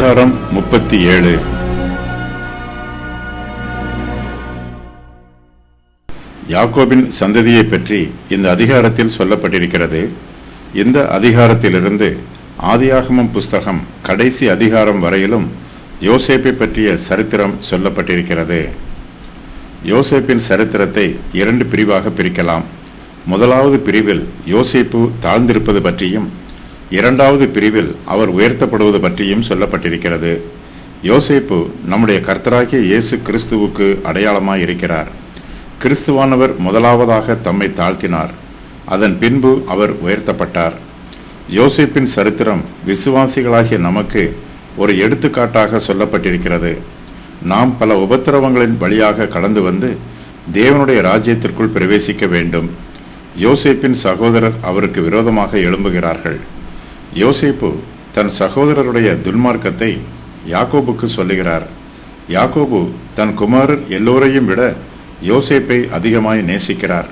அதிகாரம் 37. யாக்கோபின் சந்ததியை பற்றி இந்த அதிகாரத்தில் சொல்லப்பட்டிருக்கிறது. இந்த அதிகாரத்திலிருந்து ஆதியாகமம் புஸ்தகம் கடைசி அதிகாரம் வரையிலும் யோசேப்பை பற்றிய சரித்திரம் சொல்லப்பட்டிருக்கிறது. யோசேப்பின் சரித்திரத்தை 2 பிரிவாக பிரிக்கலாம். முதலாவது பிரிவில் யோசேப்பு தாழ்ந்திருப்பது பற்றியும், இரண்டாவது பிரிவில் அவர் உயர்த்தப்படுவது பற்றியும் சொல்லப்பட்டிருக்கிறது. யோசேப்பு நம்முடைய கர்த்தராகிய இயேசு கிறிஸ்துவுக்கு அடையாளமாய் இருக்கிறார். கிறிஸ்துவானவர் முதலாவதாக தம்மை தாழ்த்தினார். அதன் பின்பு அவர் உயர்த்தப்பட்டார். யோசேப்பின் சரித்திரம் விசுவாசிகளாகிய நமக்கு ஒரு எடுத்துக்காட்டாக சொல்லப்பட்டிருக்கிறது. நாம் பல உபத்திரவங்களின் வழியாக கடந்து வந்து தேவனுடைய ராஜ்யத்திற்குள் பிரவேசிக்க வேண்டும். யோசேப்பின் சகோதரர் அவருக்கு விரோதமாக எழும்புகிறார்கள். யோசேப்பு தன் சகோதரருடைய துன்மார்க்கத்தை யாக்கோபுக்கு சொல்லுகிறார். யாக்கோபு தன் குமாரர் எல்லோரையும் விட யோசேப்பை அதிகமாய் நேசிக்கிறார்.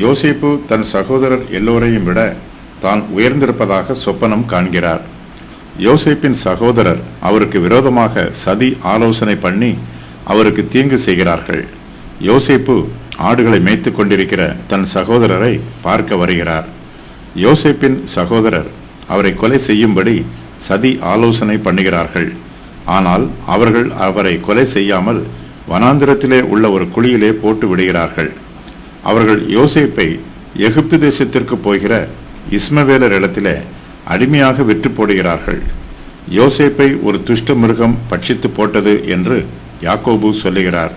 யோசேப்பு தன் சகோதரர் எல்லோரையும் விட தான் உயர்ந்திருப்பதாக சொப்பனம் காண்கிறார். யோசேப்பின் சகோதரர் அவருக்கு விரோதமாக சதி ஆலோசனை பண்ணி அவருக்கு தீங்கு செய்கிறார்கள். யோசேப்பு ஆடுகளை மேய்த்து கொண்டிருக்கிற தன் சகோதரரை பார்க்க வருகிறார். யோசேப்பின் சகோதரர் அவரை கொலை செய்யும்படி சதி ஆலோசனை பண்ணுகிறார்கள். ஆனால் அவர்கள் அவரை கொலை செய்யாமல் வனாந்திரத்திலே உள்ள ஒரு குழியிலே போட்டு விடுகிறார்கள். அவர்கள் யோசேப்பை எகிப்து தேசத்திற்கு போகிற இஸ்மவேலர் இடத்திலே அடிமையாக விற்று போடுகிறார்கள். யோசேப்பை ஒரு துஷ்ட மிருகம் பட்சித்து போட்டது என்று யாக்கோபு சொல்லுகிறார்.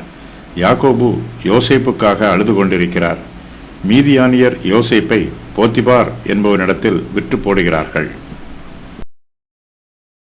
யாக்கோபு யோசேப்புக்காக அழுது கொண்டிருக்கிறார். மீதியானியர் யோசேப்பை போத்திபார் என்பவனிடத்தில் விற்று போடுகிறார்கள்.